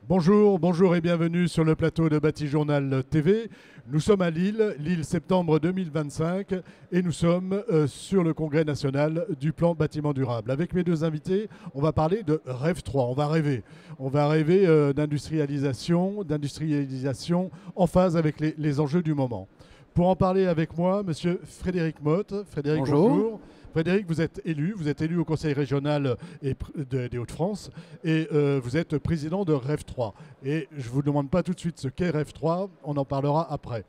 Bonjour, bonjour et bienvenue sur le plateau de Batijournal TV. Nous sommes à Lille septembre 2025 et nous sommes sur le congrès national du plan bâtiment durable. Avec mes deux invités, on va parler de Rêve 3, on va rêver. On va rêver d'industrialisation en phase avec les enjeux du moment. Pour en parler avec moi, monsieur Frédéric Motte. Frédéric, bonjour. Frédéric, vous êtes élu au Conseil régional des Hauts-de-France et vous êtes président de Rêve 3. Et je ne vous demande pas tout de suite ce qu'est Rêve 3, on en parlera après.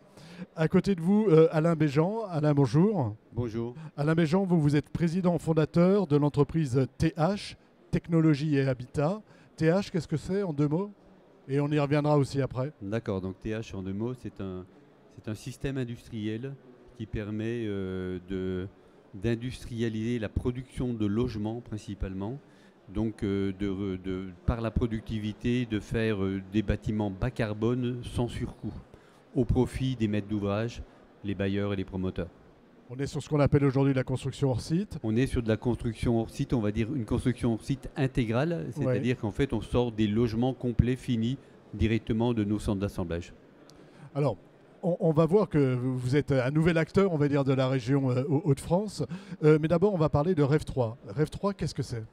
À côté de vous, Alain Béjean. Alain, bonjour. Bonjour. Alain Béjean, vous êtes président fondateur de l'entreprise TH, Technologie et Habitat. TH, qu'est-ce que c'est en deux mots? Et on y reviendra aussi après. D'accord, donc TH en deux mots, c'est un système industriel qui permet d'industrialiser la production de logements principalement, donc par la productivité de faire des bâtiments bas carbone sans surcoût, au profit des maîtres d'ouvrage, les bailleurs et les promoteurs. On est sur ce qu'on appelle aujourd'hui la construction hors site. On est sur de la construction hors site, on va dire une construction hors site intégrale, c'est-à-dire qu'en fait on sort des logements complets finis directement de nos centres d'assemblage. Alors, on va voir que vous êtes un nouvel acteur, on va dire, de la région Hauts-de-France. Mais d'abord, on va parler de Rêve 3. Rêve 3, qu'est-ce que c'est?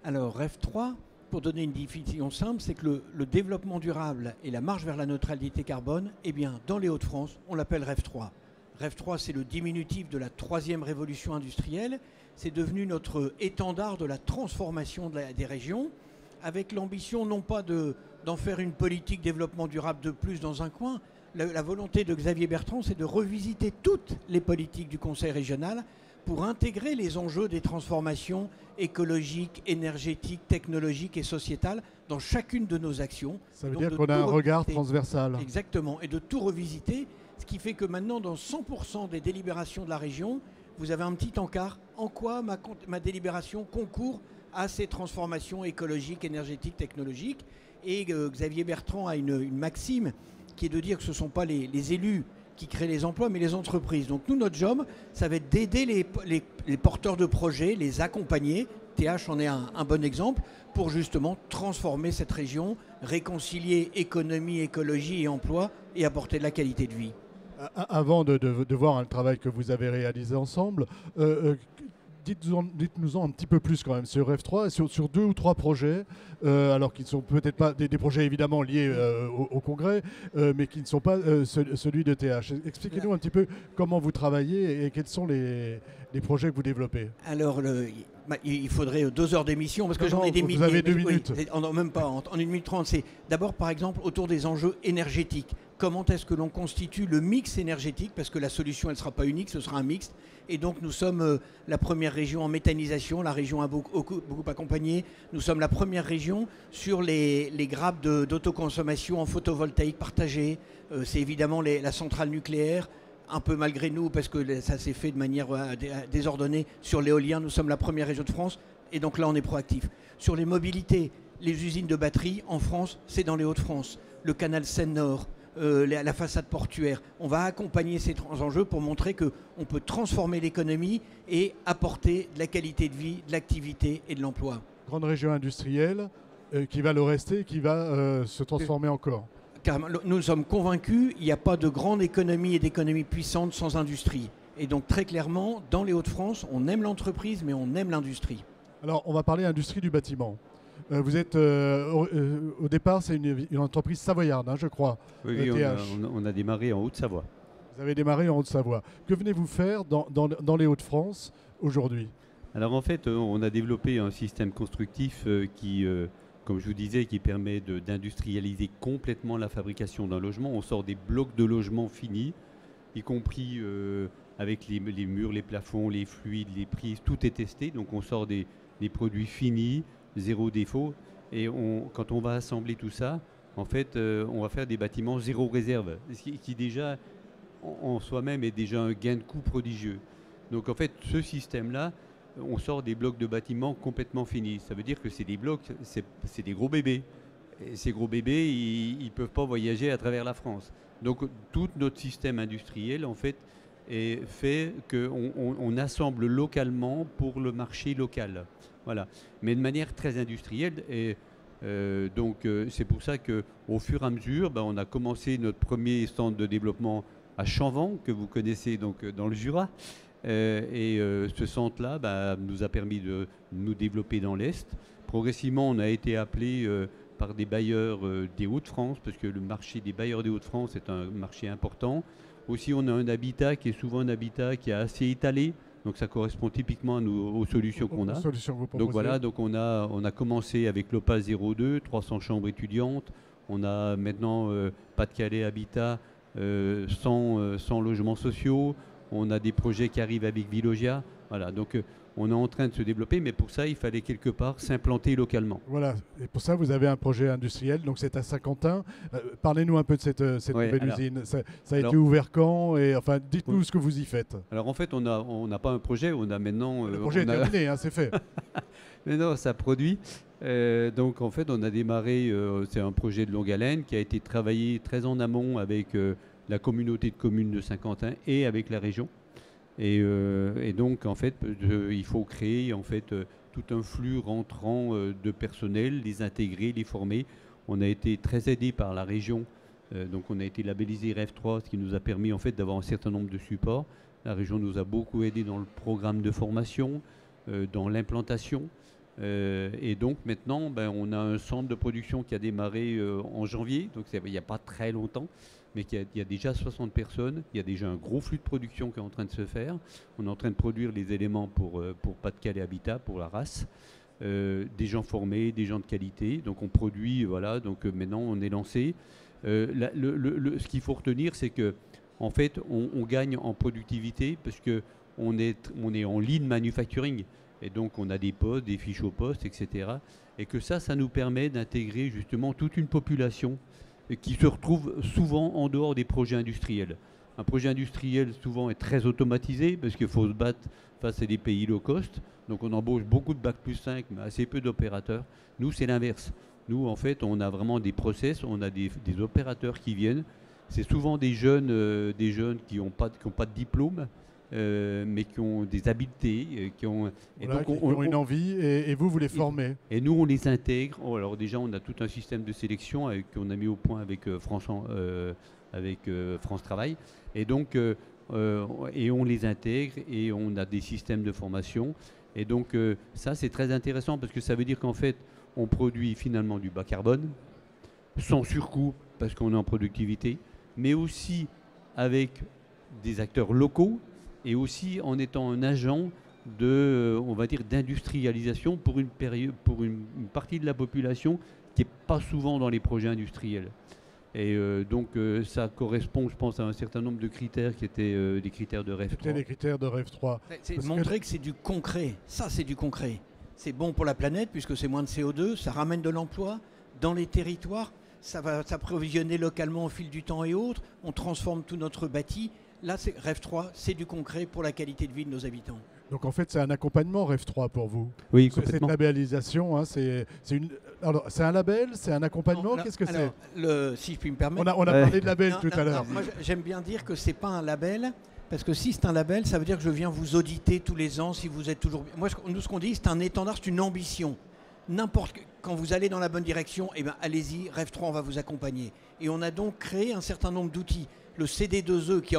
Alors, Rêve 3, pour donner une définition simple, c'est que le développement durable et la marche vers la neutralité carbone, eh bien, dans les Hauts-de-France, on l'appelle Rêve 3. Rêve 3, c'est le diminutif de la troisième révolution industrielle. C'est devenu notre étendard de la transformation des régions, avec l'ambition non pas d'en faire une politique développement durable de plus dans un coin. La volonté de Xavier Bertrand, c'est de revisiter toutes les politiques du Conseil régional pour intégrer les enjeux des transformations écologiques, énergétiques, technologiques et sociétales dans chacune de nos actions. Ça veut dire qu'on a un regard transversal. Exactement, et de tout revisiter, ce qui fait que maintenant, dans 100% des délibérations de la région, vous avez un petit encart. En quoi ma délibération concourt à ces transformations écologiques, énergétiques, technologiques? Et Xavier Bertrand a une maxime qui est de dire que ce ne sont pas les élus qui créent les emplois, mais les entreprises. Donc nous, notre job, ça va être d'aider les porteurs de projets, les accompagner. TH en est un bon exemple pour justement transformer cette région, réconcilier économie, écologie et emploi et apporter de la qualité de vie. Avant de voir le travail que vous avez réalisé ensemble, dites-nous-en un petit peu plus quand même sur Rêve 3, sur deux ou trois projets, alors qui ne sont peut-être pas des projets évidemment liés au congrès, mais qui ne sont pas celui de TH. Expliquez-nous un petit peu comment vous travaillez et quels sont les projets que vous développez. Alors, il faudrait 2 heures d'émission parce que j'en ai des milliers. Vous avez 2 minutes. Oui, même pas, en 1 minute 30. C'est d'abord, par exemple, autour des enjeux énergétiques. Comment est-ce que l'on constitue le mix énergétique? Parce que la solution, elle ne sera pas unique, ce sera un mix. Et donc, nous sommes la première région en méthanisation. La région a beaucoup accompagné. Nous sommes la première région sur les grappes d'autoconsommation en photovoltaïque partagée. C'est évidemment la centrale nucléaire. Un peu malgré nous, parce que ça s'est fait de manière désordonnée. Sur l'éolien, nous sommes la première région de France, et donc là, on est proactif. Sur les mobilités, les usines de batteries, en France, c'est dans les Hauts-de-France. Le canal Seine-Nord, la façade portuaire. On va accompagner ces enjeux pour montrer qu'on peut transformer l'économie et apporter de la qualité de vie, de l'activité et de l'emploi. Grande région industrielle qui va le rester, qui va se transformer encore. Car nous sommes convaincus, il n'y a pas de grande économie et d'économie puissante sans industrie. Et donc très clairement, dans les Hauts-de-France, on aime l'entreprise, mais on aime l'industrie. Alors, on va parler industrie du bâtiment. Vous êtes, au départ, c'est une entreprise savoyarde, hein, je crois. Oui, on a démarré en Haute-Savoie. Vous avez démarré en Haute-Savoie. Que venez-vous faire dans les Hauts-de-France aujourd'hui? Alors en fait, on a développé un système constructif qui... comme je vous disais, qui permet d'industrialiser complètement la fabrication d'un logement. On sort des blocs de logement finis, y compris avec les murs, les plafonds, les fluides, les prises, tout est testé. Donc on sort des produits finis, zéro défaut. Et quand on va assembler tout ça, en fait, on va faire des bâtiments zéro réserve, ce qui déjà, en soi-même, est déjà un gain de coût prodigieux. Donc en fait, ce système-là, on sort des blocs de bâtiments complètement finis. Ça veut dire que c'est des blocs, c'est des gros bébés. Et ces gros bébés, ils ne peuvent pas voyager à travers la France. Donc tout notre système industriel, en fait, fait qu'on assemble localement pour le marché local. Voilà. Mais de manière très industrielle. Et C'est pour ça qu'au fur et à mesure, on a commencé notre premier centre de développement à Chanvan, que vous connaissez donc dans le Jura. Ce centre-là nous a permis de nous développer dans l'Est. Progressivement, on a été appelé par des bailleurs des Hauts-de-France, parce que le marché des bailleurs des Hauts-de-France est un marché important. Aussi, on a un habitat qui est souvent un habitat qui est assez étalé, donc ça correspond typiquement aux solutions qu'on a. Donc voilà, donc on a commencé avec l'OPA 02, 300 chambres étudiantes. On a maintenant Pas-de-Calais Habitat, 100 logements sociaux. On a des projets qui arrivent avec Villogia. Voilà, donc on est en train de se développer, mais pour ça, il fallait quelque part s'implanter localement. Voilà, et pour ça, vous avez un projet industriel, donc c'est à Saint-Quentin. Parlez-nous un peu de cette nouvelle usine. Ça a été ouvert quand? Et enfin, dites-nous ce que vous y faites. Alors en fait, on n'a pas un projet, on a maintenant... Le projet est terminé, hein, c'est fait. Mais non, ça produit. Donc en fait, on a démarré, c'est un projet de longue haleine qui a été travaillé très en amont avec la communauté de communes de Saint-Quentin et avec la région. Et donc, en fait, il faut créer en fait, tout un flux rentrant de personnel, les intégrer, les former. On a été très aidé par la région. Donc, on a été labellisé REV3, ce qui nous a permis en fait, d'avoir un certain nombre de supports. La région nous a beaucoup aidé dans le programme de formation, dans l'implantation. Et donc, maintenant, on a un centre de production qui a démarré en janvier, donc il n'y a pas très longtemps. Mais il y a déjà 60 personnes, il y a déjà un gros flux de production qui est en train de se faire. On est en train de produire les éléments pour Pas-de-Calais Habitat, pour la race. Des gens formés, des gens de qualité. Donc on produit, voilà, donc maintenant on est lancé. Ce qu'il faut retenir, c'est que en fait, on gagne en productivité parce qu'on est en lean manufacturing. Et donc on a des postes, des fiches au poste, etc. Et que ça nous permet d'intégrer justement toute une population qui se retrouve souvent en dehors des projets industriels. Un projet industriel souvent est très automatisé parce qu'il faut se battre face à des pays low cost. Donc on embauche beaucoup de Bac+5 mais assez peu d'opérateurs. Nous c'est l'inverse. Nous en fait on a vraiment des process, on a des opérateurs qui viennent. C'est souvent des jeunes qui n'ont pas de diplôme. Mais qui ont des habiletés, qui ont une envie, et vous les formez. Et nous, on les intègre. Alors déjà, on a tout un système de sélection qu'on a mis au point avec France Travail. Et donc, et on les intègre et on a des systèmes de formation. Et donc, ça, c'est très intéressant parce que ça veut dire qu'en fait, on produit finalement du bas carbone, sans surcoût parce qu'on est en productivité, mais aussi avec des acteurs locaux, et aussi en étant un agent on va dire, d'industrialisation pour une partie de la population qui n'est pas souvent dans les projets industriels. Et donc ça correspond, je pense, à un certain nombre de critères qui étaient des critères de REV3. C'était les critères de REV3. C'est montrer que c'est du concret. Ça, c'est du concret. C'est bon pour la planète puisque c'est moins de CO2, ça ramène de l'emploi dans les territoires, ça va s'approvisionner localement au fil du temps et autres, on transforme tout notre bâti. Là, c'est REV3, c'est du concret pour la qualité de vie de nos habitants. Donc en fait, c'est un accompagnement REV3 pour vous. Oui, complètement. Cette labellisation, hein, c'est un label, c'est un accompagnement. Qu'est-ce que c'est? Si je puis me permettre. On a parlé de label tout à l'heure. Moi, j'aime bien dire que c'est pas un label, parce que si c'est un label, ça veut dire que je viens vous auditer tous les ans si vous êtes toujours. Moi, nous, ce qu'on dit, c'est un étendard, c'est une ambition. Quand vous allez dans la bonne direction, eh ben, allez-y, REV3, on va vous accompagner. Et on a donc créé un certain nombre d'outils. Le CD2E qui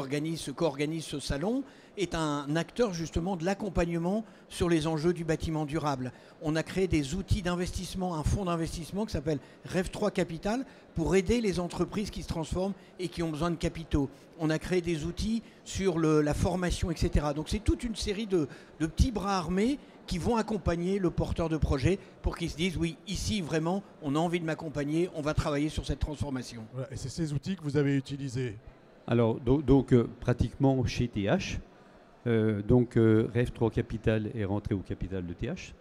co-organise ce salon est un acteur justement de l'accompagnement sur les enjeux du bâtiment durable. On a créé des outils d'investissement, un fonds d'investissement qui s'appelle REV3 Capital pour aider les entreprises qui se transforment et qui ont besoin de capitaux. On a créé des outils sur la formation, etc. Donc c'est toute une série de petits bras armés qui vont accompagner le porteur de projet pour qu'il se dise oui, ici vraiment, on a envie de m'accompagner, on va travailler sur cette transformation. Voilà, et c'est ces outils que vous avez utilisés. Alors, donc pratiquement chez TH, REV3 Capital est rentré au capital de TH.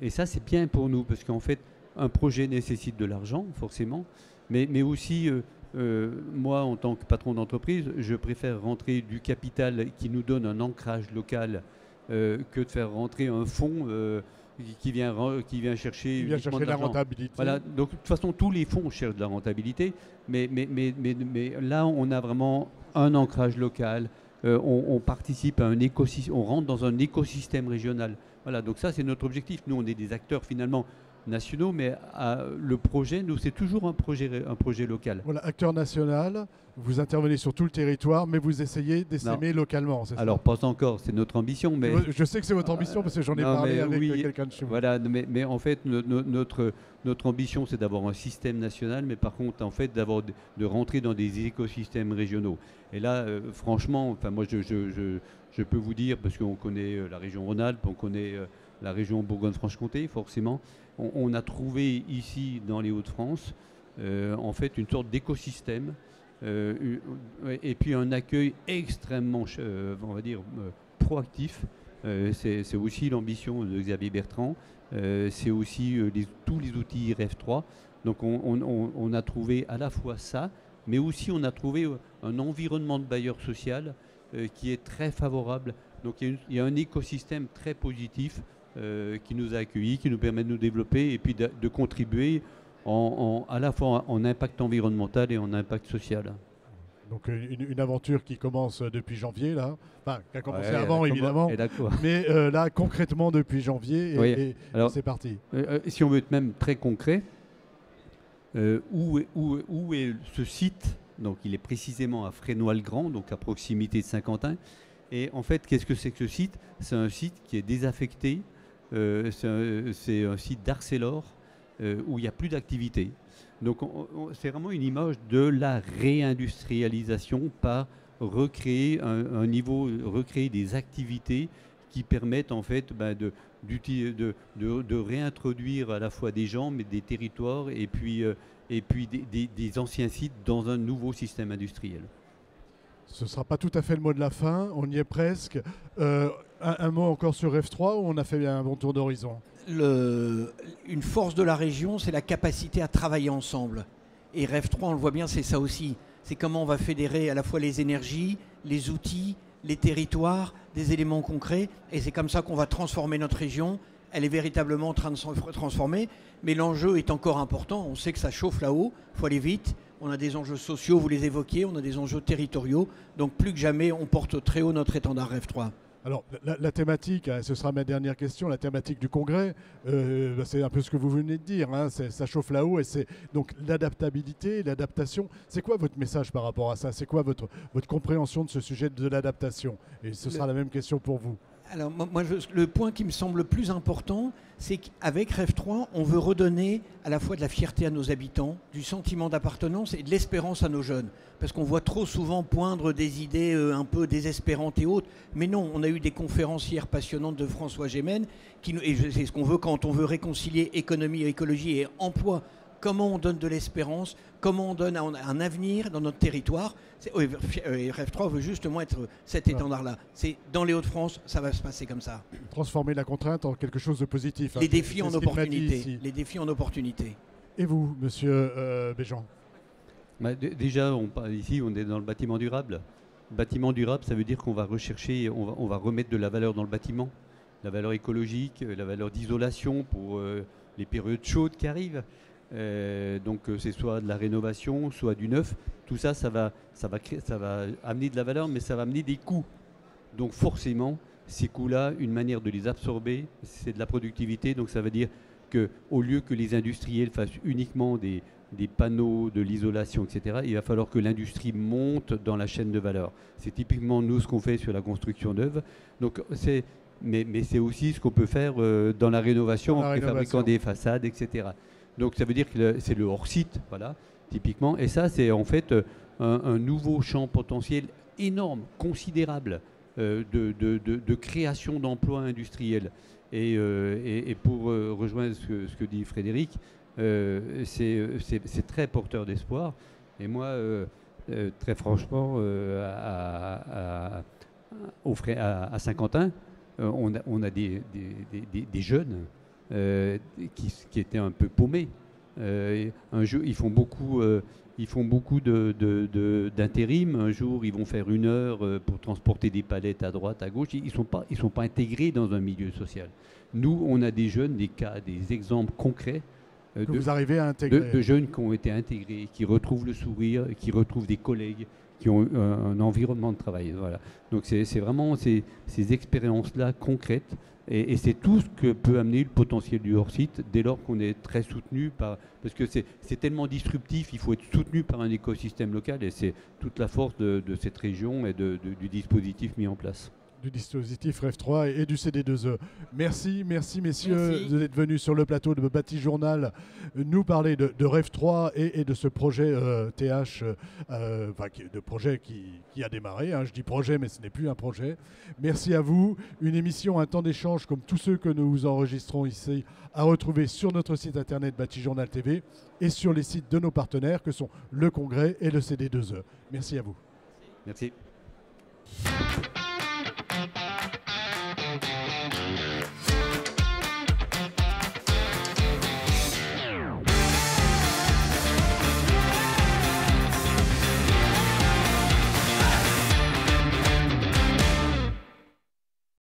Et ça, c'est bien pour nous, parce qu'en fait, un projet nécessite de l'argent, forcément, mais aussi, moi, en tant que patron d'entreprise, je préfère rentrer du capital qui nous donne un ancrage local que de faire rentrer un fonds qui vient chercher la rentabilité. Voilà, donc de toute façon, tous les fonds cherchent de la rentabilité, mais là, on a vraiment un ancrage local, on participe à un écosystème, on rentre dans un écosystème régional. Voilà, donc ça, c'est notre objectif. Nous, on est des acteurs finalement nationaux, mais le projet, nous, c'est toujours un projet local. Voilà, acteur national, vous intervenez sur tout le territoire, mais vous essayez d'essaimer localement, c'est ça? Alors, pas encore, c'est notre ambition. Mais je sais que c'est votre ambition parce que j'en ai parlé avec quelqu'un de chez vous. Voilà, mais en fait, notre ambition, c'est d'avoir un système national, mais par contre, en fait, de rentrer dans des écosystèmes régionaux. Et là, franchement, enfin, moi, je peux vous dire, parce qu'on connaît la région Rhône-Alpes, on connaît la région Bourgogne-Franche-Comté, forcément, on a trouvé ici, dans les Hauts-de-France, en fait, une sorte d'écosystème, et puis un accueil extrêmement, on va dire, proactif. C'est aussi l'ambition de Xavier Bertrand. C'est aussi tous les outils REF3. Donc on a trouvé à la fois ça, mais aussi on a trouvé un environnement de bailleur social qui est très favorable. Donc il y a un écosystème très positif qui nous a accueillis, qui nous permet de nous développer et puis de contribuer à la fois en impact environnemental et en impact social. Donc une aventure qui commence depuis janvier, là. Enfin, qui a commencé avant, évidemment. Mais là, concrètement, depuis janvier, et c'est parti. Si on veut être même très concret, où est ce site? Donc, il est précisément à Fresnoy-le-Grand, donc à proximité de Saint-Quentin. Et en fait, qu'est-ce que c'est que ce site? C'est un site qui est désaffecté. C'est un site d'Arcelor où il n'y a plus d'activité. Donc c'est vraiment une image de la réindustrialisation par recréer recréer des activités qui permettent en fait de réintroduire à la fois des gens, mais des territoires et puis des anciens sites dans un nouveau système industriel. Ce ne sera pas tout à fait le mot de la fin, on y est presque. Un mot encore sur REF3 ou on a fait un bon tour d'horizon? Une force de la région, c'est la capacité à travailler ensemble. Et REF3, on le voit bien, c'est ça aussi. C'est comment on va fédérer à la fois les énergies, les outils, les territoires, des éléments concrets. Et c'est comme ça qu'on va transformer notre région. Elle est véritablement en train de se transformer. Mais l'enjeu est encore important. On sait que ça chauffe là-haut. Il faut aller vite. On a des enjeux sociaux, vous les évoquiez. On a des enjeux territoriaux. Donc plus que jamais, on porte très haut notre étendard REF3. Alors, la thématique, ce sera ma dernière question, la thématique du congrès, c'est un peu ce que vous venez de dire, hein, ça chauffe là-haut, et c'est donc l'adaptabilité, l'adaptation. C'est quoi votre message par rapport à ça? C'est quoi votre compréhension de ce sujet de l'adaptation? Et ce sera la même question pour vous. Alors, moi, le point qui me semble le plus important, c'est qu'avec REF3, on veut redonner à la fois de la fierté à nos habitants, du sentiment d'appartenance et de l'espérance à nos jeunes. Parce qu'on voit trop souvent poindre des idées un peu désespérantes et autres. Mais non, on a eu des conférencières passionnantes de François Gémen, et c'est ce qu'on veut quand on veut réconcilier économie, écologie et emploi. Comment on donne de l'espérance, comment on donne un avenir dans notre territoire. REF3 veut justement être cet étendard-là. C'est dans les Hauts-de-France, ça va se passer comme ça. Transformer la contrainte en quelque chose de positif. Les défis en opportunité. Les défis en opportunité. Et vous, monsieur Béjean? Déjà, ici, on est dans le bâtiment durable. Bâtiment durable, ça veut dire qu'on va rechercher, on va remettre de la valeur dans le bâtiment. La valeur écologique, la valeur d'isolation pour les périodes chaudes qui arrivent. Donc c'est soit de la rénovation, soit du neuf. Tout ça, ça va amener de la valeur, mais ça va amener des coûts. Donc forcément, ces coûts-là, une manière de les absorber, c'est de la productivité. Donc ça veut dire qu'au lieu que les industriels fassent uniquement des panneaux, de l'isolation, etc., il va falloir que l'industrie monte dans la chaîne de valeur. C'est typiquement nous ce qu'on fait sur la construction neuve. Donc mais c'est aussi ce qu'on peut faire dans la rénovation en fabriquant des façades, etc. Donc ça veut dire que c'est le hors-site, voilà, typiquement. Et ça, c'est en fait un nouveau champ potentiel énorme, considérable, de création d'emplois industriels. Et pour rejoindre ce que dit Frédéric, c'est très porteur d'espoir. Et moi, très franchement, à Saint-Quentin, on a des jeunes qui étaient un peu paumés. Un jour, ils font beaucoup d'intérim. Un jour, ils vont faire 1 heure pour transporter des palettes à droite, à gauche. Ils sont pas intégrés dans un milieu social. Nous, on a des jeunes, des cas, des exemples concrets vous arrivez à intégrer. De jeunes qui ont été intégrés, qui retrouvent le sourire, qui retrouvent des collègues, qui ont un environnement de travail. Voilà. Donc c'est vraiment ces expériences-là concrètes Et c'est tout ce que peut amener le potentiel du hors-site dès lors qu'on est très soutenu parce que c'est tellement disruptif, il faut être soutenu par un écosystème local et c'est toute la force de cette région et du dispositif mis en place. Du dispositif REF3 et du CD2E. Merci messieurs Merci. d'être venus sur le plateau de Bâti-Journal nous parler de REF3 et de ce projet TH, de projet qui a démarré. Hein. Je dis projet, mais ce n'est plus un projet. Merci à vous. Une émission, un temps d'échange comme tous ceux que nous enregistrons ici, à retrouver sur notre site internet Bâti-Journal TV et sur les sites de nos partenaires que sont le Congrès et le CD2E. Merci à vous. Merci.